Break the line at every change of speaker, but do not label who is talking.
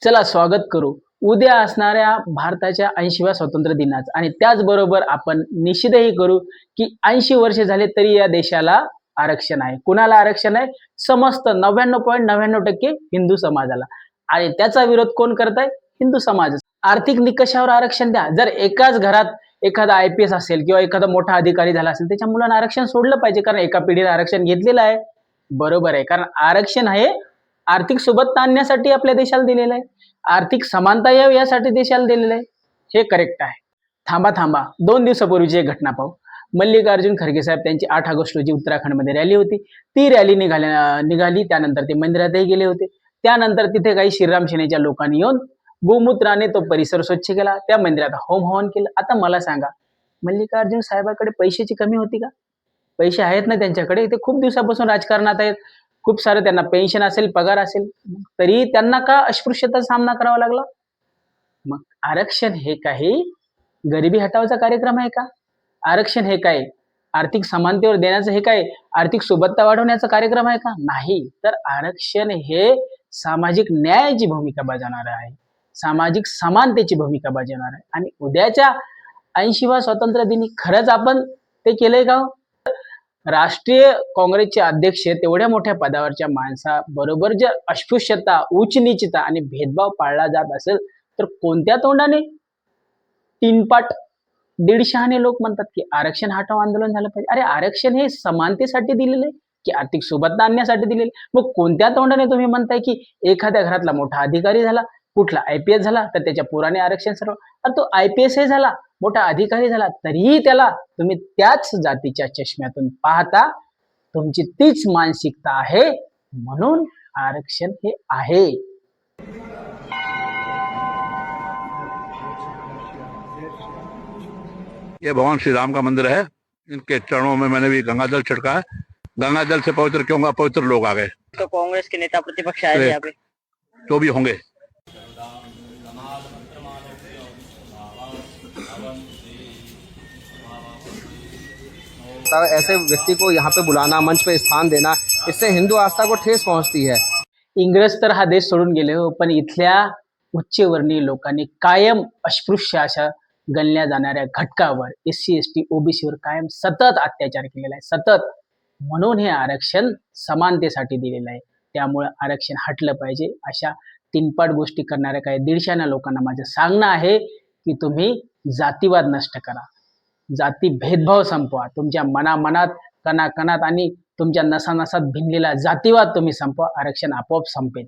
चला स्वागत करू उद्या असणाऱ्या भारताच्या 80व्या स्वातंत्र्य दिनाचं आणि त्याचबरोबर आपण निश्चितही करू की 80 वर्षे झाले तरी या देशाला आरक्षण आहे. कुणाला आरक्षण आहे? समस्त 99.99% हिंदू समाजाला. आणि त्याचा विरोध कोण करताय? हिंदू समाज. आर्थिक निकषावर आरक्षण द्या. जर एकाच घरात एखादा IPS असेल किंवा एखादा मोठा अधिकारी झाला असेल त्याच्या मुलांना आरक्षण सोडलं पाहिजे, कारण एका पिढीने आरक्षण घेतलेलं आहे. बरोबर आहे, कारण आरक्षण हे आर्थिक सुबत्ता आणण्यासाठी आपल्या देशाला दिलेलं आहे. आर्थिक समानता यावी यासाठी देशाला दिलेलं आहे. हे करेक्ट आहे. थांबा थांबा, 2 दिवसापूर्वीची एक घटना पाहू. मल्लिकार्जुन खरगे साहेब त्यांची 8 ऑगस्ट रोजी उत्तराखंडमध्ये रॅली होती. ती रॅली निघाली त्यानंतर ते मंदिरातही गेले होते. त्यानंतर तिथे काही श्रीराम सेनेच्या लोकांनी येऊन गोमूत्राने तो परिसर स्वच्छ केला. त्या मंदिरात होम हवन केलं. आता मला सांगा, मल्लिकार्जुन साहेबांकडे पैशाची कमी होती का? पैसे आहेत ना त्यांच्याकडे. ते खूप दिवसापासून राजकारणात आहेत. खूप सारं त्यांना पेन्शन असेल, पगार असेल, तरी त्यांना का अस्पृश्यतेचा सामना करावा लागला? मग आरक्षण हे काही गरिबी हटावाचा कार्यक्रम आहे का? आरक्षण हे काय आर्थिक समानतेवर देण्याचं हे काय आर्थिक सुबत्ता वाढवण्याचा कार्यक्रम आहे का? नाही. तर आरक्षण हे सामाजिक न्यायाची भूमिका बजावणार आहे, सामाजिक समानतेची भूमिका बजावणार आहे. आणि उद्याच्या 80व्या स्वातंत्र्य दिनी खरंच आपण ते केलंय का? राष्ट्रीय काँग्रेसचे अध्यक्ष तेवढ्या मोठ्या पदावरच्या माणसाबरोबर जर अस्पृश्यता, उच्च नीचता आणि भेदभाव पाळला जात असेल तर कोणत्या तोंडाने तीनपाट दीडशहाने लोक म्हणतात की आरक्षण हटाव आंदोलन झालं पाहिजे? अरे आरक्षण हे समानतेसाठी दिलेलं आहे की आर्थिक सुबत्ता आणण्यासाठी दिलेलं आहे? मग कोणत्या तोंडाने तुम्ही म्हणताय की एखाद्या घरातला मोठा अधिकारी झाला, कुठला IPS झाला तर त्याच्या पोराने आरक्षण सर्व? अरे तो IPS हे झाला, मोठा अधिकारी झाला, तरीही त्याला तुम्ही त्याच जातीच्या चष्म्यातून पाहता. तुमची तीच मानसिकता आहे, म्हणून आरक्षण हे आहे.
ये भगवान श्री राम का मंदिर है। इनके चरणों में मैंने भी गंगा जल छिड़का है। गंगा जल से पवित्र क्यों होगा? पवित्र लोग आ गए
तो कांग्रेस के नेता प्रतिपक्ष आए थे यहाँ पे,
तो भी होंगे।
ऐसे व्यक्ति को यहाँ पे बुलाना, मंच पे स्थान देना, इससे हिंदू आस्था को ठेस पहुंचती है।
इंग्रज तर हा देश सोडून गेले हो, पण इथल्या उच्चवर्णीय लोकांनी कायम अस्पृश्य अशा गणल्या जाणाऱ्या घटकावर, SC ST OBC वर कायम सतत अत्याचार केलेला आहे, सतत. म्हणून हे आरक्षण समानतेसाठी दिलेलं आहे. त्यामुळे आरक्षण हटलं पाहिजे. अशा तीनपाट गोष्टी करणाऱ्या काही दीडशाना लोकांना माझं सांगणं आहे की तुम्ही जातीवाद नष्ट करा, जाती भेदभाव संपवा, तुमच्या मनामनात, कणाकणात आणि तुमच्या नसानसात भिनलेला जातीवाद तुम्ही संपवा. आरक्षण आपोआप संपेल.